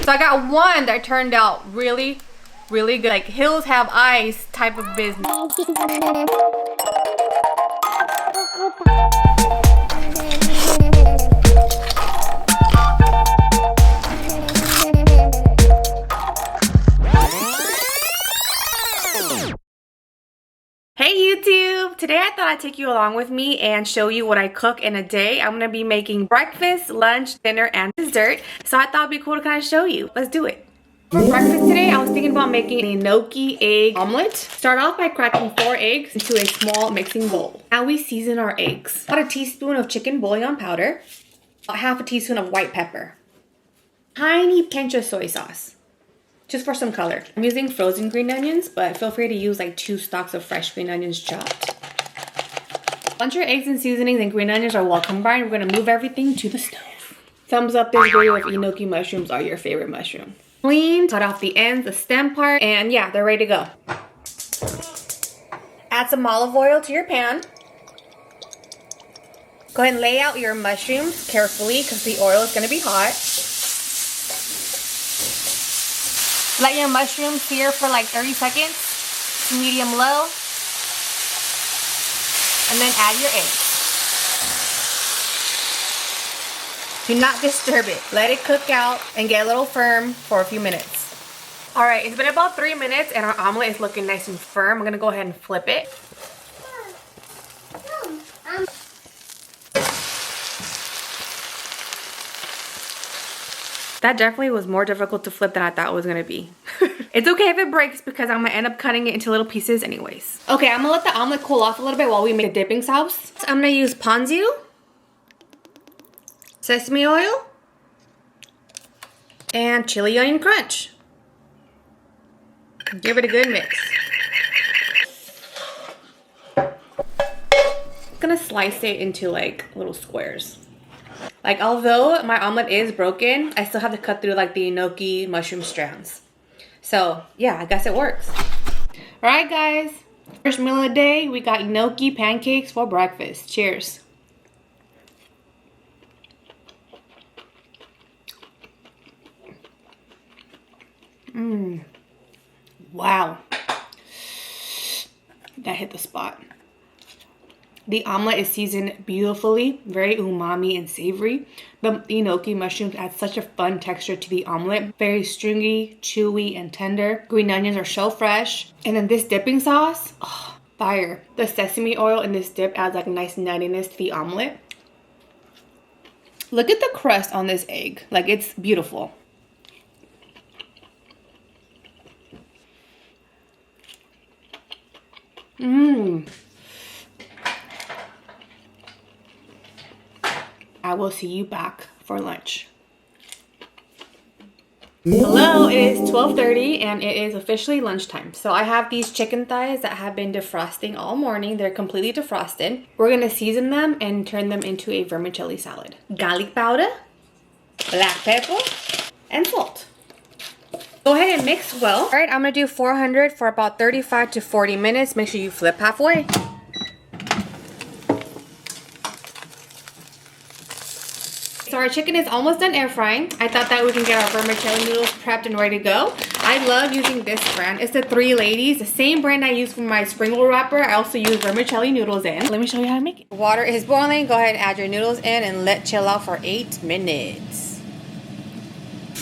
So I got one that turned out really good. Like hills have eyes type of business. Hey YouTube! Today I thought I'd take you along with me and show you what I cook in a day. I'm gonna be making breakfast, lunch, dinner, and dessert. So I thought it'd be cool to kind of show you. Let's do it. For breakfast today, I was thinking about making an enoki egg omelet. Start off by cracking 4 eggs into a small mixing bowl. Now we season our eggs. About a teaspoon of chicken bouillon powder, about half a teaspoon of white pepper, tiny pinch of soy sauce, just for some color. I'm using frozen green onions, but feel free to use like 2 stalks of fresh green onions chopped. Once your eggs and seasonings and green onions are well combined, we're gonna move everything to the stove. Thumbs up this video if enoki mushrooms are your favorite mushroom. Clean, cut off the ends, the stem part, and yeah, they're ready to go. Add some olive oil to your pan. Go ahead and lay out your mushrooms carefully because the oil is gonna be hot. Let your mushrooms sear for like 30 seconds to medium low. And then add your eggs. Do not disturb it. Let it cook out and get a little firm for a few minutes. Alright, it's been about 3 minutes and our omelet is looking nice and firm. I'm gonna go ahead and flip it. That definitely was more difficult to flip than I thought it was gonna be. It's okay if it breaks because I'm gonna end up cutting it into little pieces anyways. Okay, I'm gonna let the omelet cool off a little bit while we make a dipping sauce. I'm gonna use ponzu, sesame oil, and chili onion crunch. Give it a good mix. I'm gonna slice it into like little squares. Like, although my omelet is broken, I still have to cut through like the enoki mushroom strands. So yeah, I guess it works. All right guys, first meal of the day, we got enoki pancakes for breakfast. Cheers. Wow. That hit the spot. The omelet is seasoned beautifully, very umami and savory. The enoki mushrooms add such a fun texture to the omelet. Very stringy, chewy, and tender. Green onions are so fresh. And then this dipping sauce, oh, fire. The sesame oil in this dip adds like a nice nuttiness to the omelet. Look at the crust on this egg. Like, it's beautiful. I will see you back for lunch. Hello, it is 12:30 and it is officially lunchtime. So I have these chicken thighs that have been defrosting all morning. They're completely defrosted. We're gonna season them and turn them into a vermicelli salad. Garlic powder, black pepper, and salt. Go ahead and mix well. All right, I'm gonna do 400 for about 35 to 40 minutes. Make sure you flip halfway. So our chicken is almost done air frying. I thought that we can get our vermicelli noodles prepped and ready to go. I love using this brand. It's the 3 Ladies, the same brand I use for my spring roll wrapper. I also use vermicelli noodles in. Let me show you how to make it. Water is boiling. Go ahead and add your noodles in and let chill out for 8 minutes.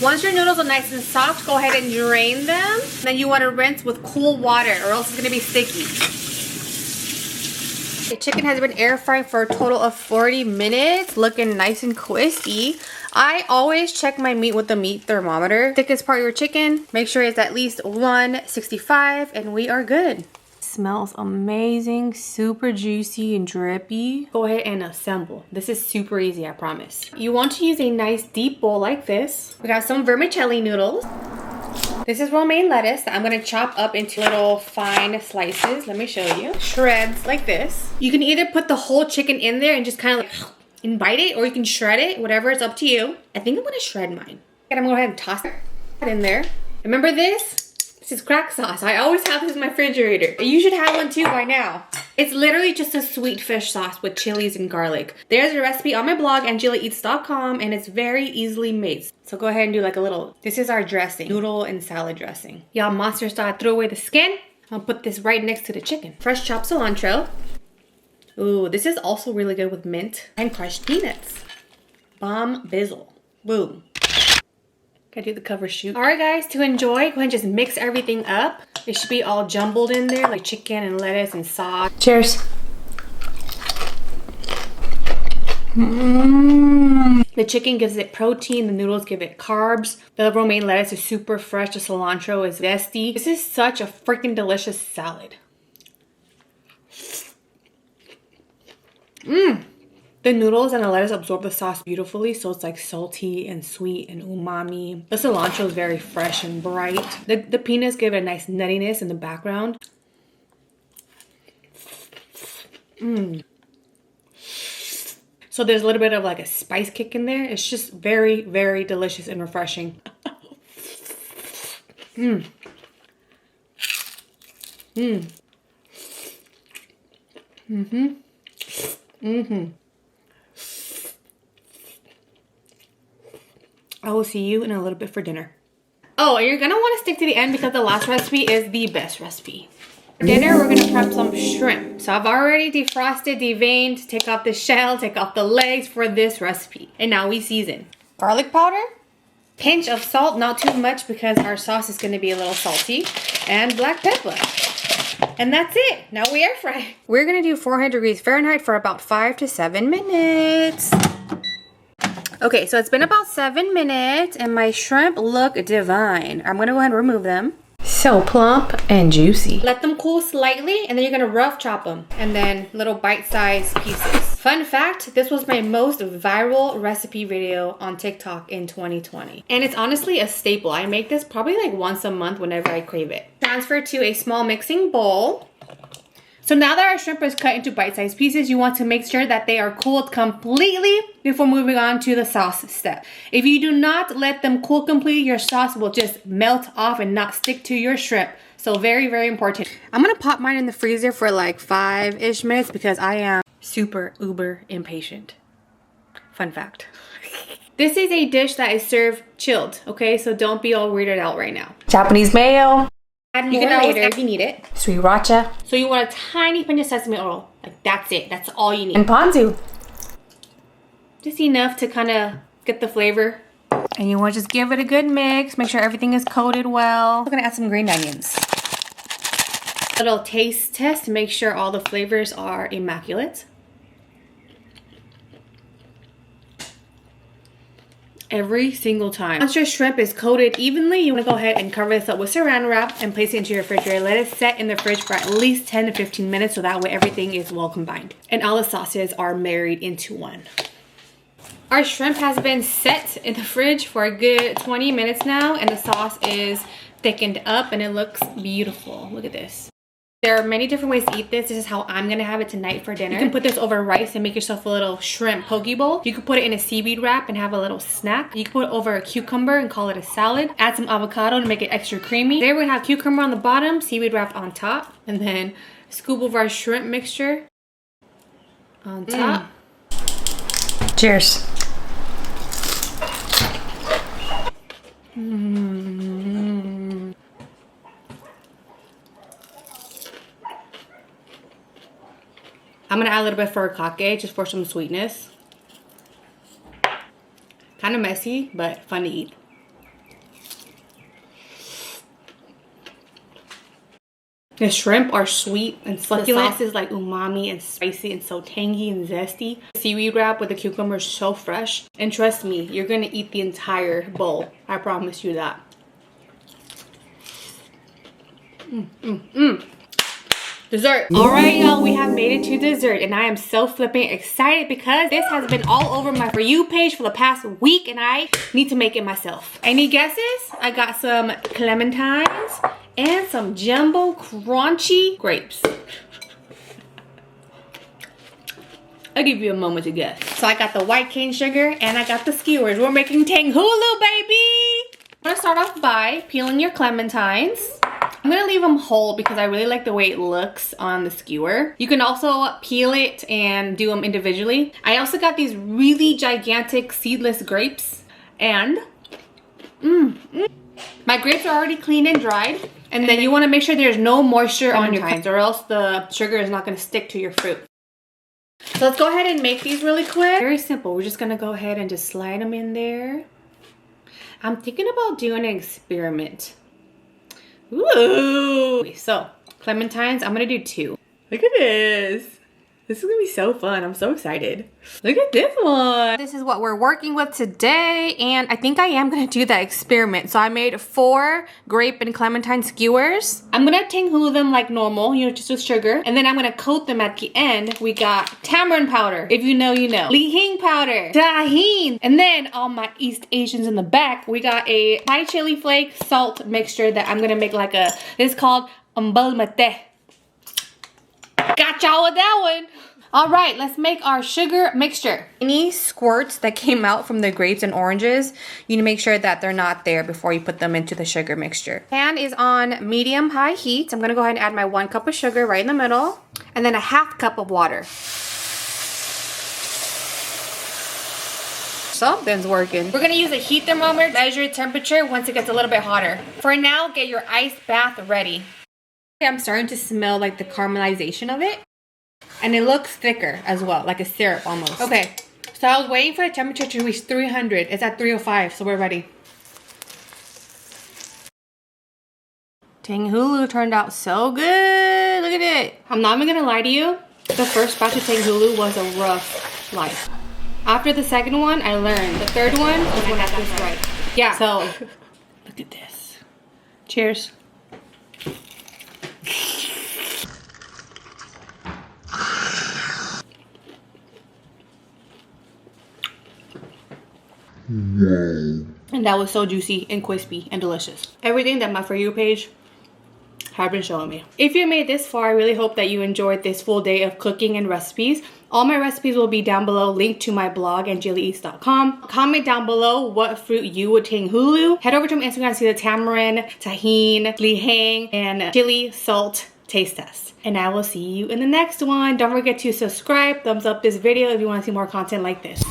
Once your noodles are nice and soft, go ahead and drain them. Then you want to rinse with cool water or else it's going to be sticky. The chicken has been air fried for a total of 40 minutes, looking nice and crispy. I always check my meat with the meat thermometer. Thickest part of your chicken, make sure it's at least 165 and we are good. Smells amazing, super juicy and drippy. Go ahead and assemble. This is super easy, I promise. You want to use a nice deep bowl like this. We got some vermicelli noodles. This is romaine lettuce that I'm gonna chop up into little fine slices. Let me show you. Shreds like this. You can either put the whole chicken in there and just kind of like and bite it, or you can shred it, whatever, it's up to you. I think I'm gonna shred mine. And I'm gonna go ahead and toss it in there. Remember this? This is crack sauce. I always have this in my refrigerator. You should have one too by now. It's literally just a sweet fish sauce with chilies and garlic. There's a recipe on my blog, ANDDDD.com, and it's very easily made. So go ahead and do like a little, this is our dressing, noodle and salad dressing. Y'all, monster style, throw away the skin. I'll put this right next to the chicken. Fresh chopped cilantro. Ooh, this is also really good with mint and crushed peanuts. Bomb bizzle. Boom. Gotta do the cover shoot. All right, guys, to enjoy, go ahead and just mix everything up. It should be all jumbled in there, like chicken and lettuce and sauce. Cheers. The chicken gives it protein, the noodles give it carbs. The romaine lettuce is super fresh, the cilantro is zesty. This is such a freaking delicious salad. The noodles and the lettuce absorb the sauce beautifully, so it's like salty and sweet and umami. The cilantro is very fresh and bright. The peanuts give it a nice nuttiness in the background. So there's a little bit of like a spice kick in there. It's just very, very delicious and refreshing. I will see you in a little bit for dinner. Oh, and you're gonna want to stick to the end because the last recipe is the best recipe. For dinner, we're gonna prep some shrimp. So I've already defrosted, deveined, take off the shell, take off the legs for this recipe. And now we season. Garlic powder, pinch of salt, not too much because our sauce is gonna be a little salty, and black pepper. And that's it. Now we air fry. We're gonna do 400 degrees Fahrenheit for about 5 to 7 minutes. Okay, so it's been about 7 minutes and my shrimp look divine. I'm gonna go ahead and remove them. So plump and juicy. Let them cool slightly and then you're gonna rough chop them and then little bite-sized pieces. Fun fact, this was my most viral recipe video on TikTok in 2020. And it's honestly a staple. I make this probably like once a month whenever I crave it. Transfer to a small mixing bowl. So now that our shrimp is cut into bite-sized pieces, you want to make sure that they are cooled completely before moving on to the sauce step. If you do not let them cool completely, your sauce will just melt off and not stick to your shrimp. So very, very important. I'm gonna pop mine in the freezer for like 5-ish minutes because I am super uber impatient. Fun fact. This is a dish that is served chilled, okay? So don't be all weirded out right now. Japanese mayo. Add more later if you need it. Sriracha. So you want a tiny pinch of sesame oil. Like that's it. That's all you need. And ponzu. Just enough to kind of get the flavor. And you want to just give it a good mix. Make sure everything is coated well. We're gonna add some green onions. A little taste test to make sure all the flavors are immaculate. Every single time. Once your shrimp is coated evenly, you want to go ahead and cover this up with saran wrap and place it into your refrigerator. Let it set in the fridge for at least 10 to 15 minutes so that way everything is well combined and all the sauces are married into one. Our shrimp has been set in the fridge for a good 20 minutes now and the sauce is thickened up and it looks beautiful. Look at this. There are many different ways to eat this. This is how I'm gonna have it tonight for dinner. You can put this over rice and make yourself a little shrimp poke bowl. You can put it in a seaweed wrap and have a little snack. You can put it over a cucumber and call it a salad. Add some avocado to make it extra creamy. There we have cucumber on the bottom, seaweed wrapped on top, and then a scoop of our shrimp mixture on top. Cheers. I'm gonna add a little bit of furikake just for some sweetness. Kind of messy, but fun to eat. The shrimp are sweet and succulent. The sauce is like umami and spicy and so tangy and zesty. The seaweed wrap with the cucumber is so fresh. And trust me, you're gonna eat the entire bowl. I promise you that. Dessert. All right, y'all, we have made it to dessert and I am so flipping excited because this has been all over my For You page for the past week and I need to make it myself. Any guesses? I got some clementines and some jumbo crunchy grapes. I'll give you a moment to guess. So I got the white cane sugar and I got the skewers. We're making Tanghulu, baby! I'm gonna start off by peeling your clementines. I'm gonna leave them whole because I really like the way it looks on the skewer. You can also peel it and do them individually. I also got these really gigantic seedless grapes, and my grapes are already cleaned and dried. And then you want to make sure there's no moisture on your cups, or else the sugar is not going to stick to your fruit. So let's go ahead and make these really quick. Very simple. We're just going to go ahead and just slide them in there. I'm thinking about doing an experiment. Ooh. So clementines, I'm going to do 2. Look at this. This is gonna be so fun. I'm so excited. Look at this one. This is what we're working with today, and I think I am gonna do that experiment. So I made 4 grape and clementine skewers. I'm gonna Tanghulu them like normal, you know, just with sugar. And then I'm gonna coat them at the end. We got tamarind powder. If you know, you know. Li Hing powder. Tahini. And then all my East Asians in the back, we got a Thai chili flake salt mixture that I'm gonna make like a, this is called umbal mate. Got y'all with that one. All right, let's make our sugar mixture. Any squirts that came out from the grapes and oranges, you need to make sure that they're not there before you put them into the sugar mixture. Pan is on medium-high heat. I'm gonna go ahead and add my 1 cup of sugar right in the middle, and then a 1/2 cup of water. Something's working. We're gonna use a heat thermometer to measure temperature once it gets a little bit hotter. For now, get your ice bath ready. I'm starting to smell like the caramelization of it, and it looks thicker as well, like a syrup almost. Okay, so I was waiting for the temperature to reach 300. It's at 305, so we're ready. Tanghulu turned out so good. Look at it. I'm not even gonna lie to you, the first batch of Tanghulu was a rough life. After the second one, I learned. The third one was when I got this right. Yeah, so look at this. Cheers. And that was so juicy and crispy and delicious. Everything that my For You page have been showing me. If you made this far, I really hope that you enjoyed this full day of cooking and recipes. All my recipes will be down below, linked to my blog, ANDDDD.com. Comment down below what fruit you would Tanghulu. Head over to my Instagram to see the tamarind, tahini, li hing, and chili salt taste test. And I will see you in the next one. Don't forget to subscribe, thumbs up this video if you want to see more content like this.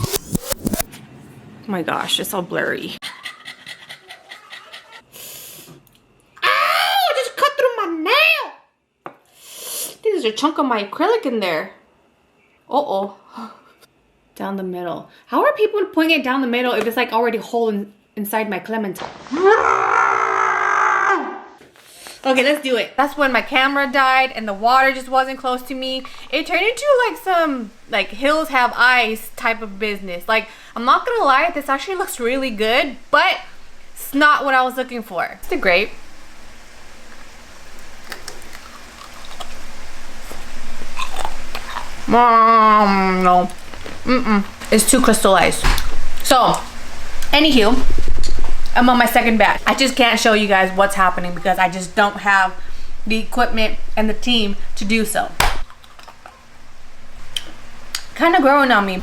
Oh my gosh, it's all blurry. Ow! Just cut through my nail! There's a chunk of my acrylic in there. Uh-oh. Down the middle. How are people putting it down the middle if it's like already whole inside my clementine? Okay, let's do it. That's when my camera died and the water just wasn't close to me. It turned into like some like hills have eyes type of business. Like, I'm not gonna lie, this actually looks really good, but it's not what I was looking for. It's the grape. No. It's too crystallized. So, anywho, I'm on my second batch. I just can't show you guys what's happening because I just don't have the equipment and the team to do so. Kind of growing on me.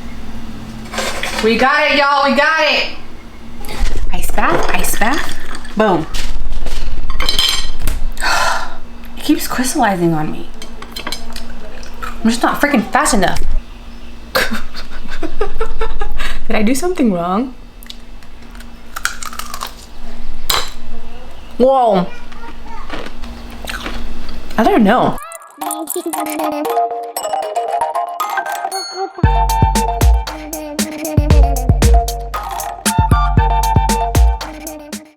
We got it, y'all. We got it. Ice bath, ice bath. Boom. It keeps crystallizing on me. I'm just not freaking fast enough. Did I do something wrong? Whoa. I don't know.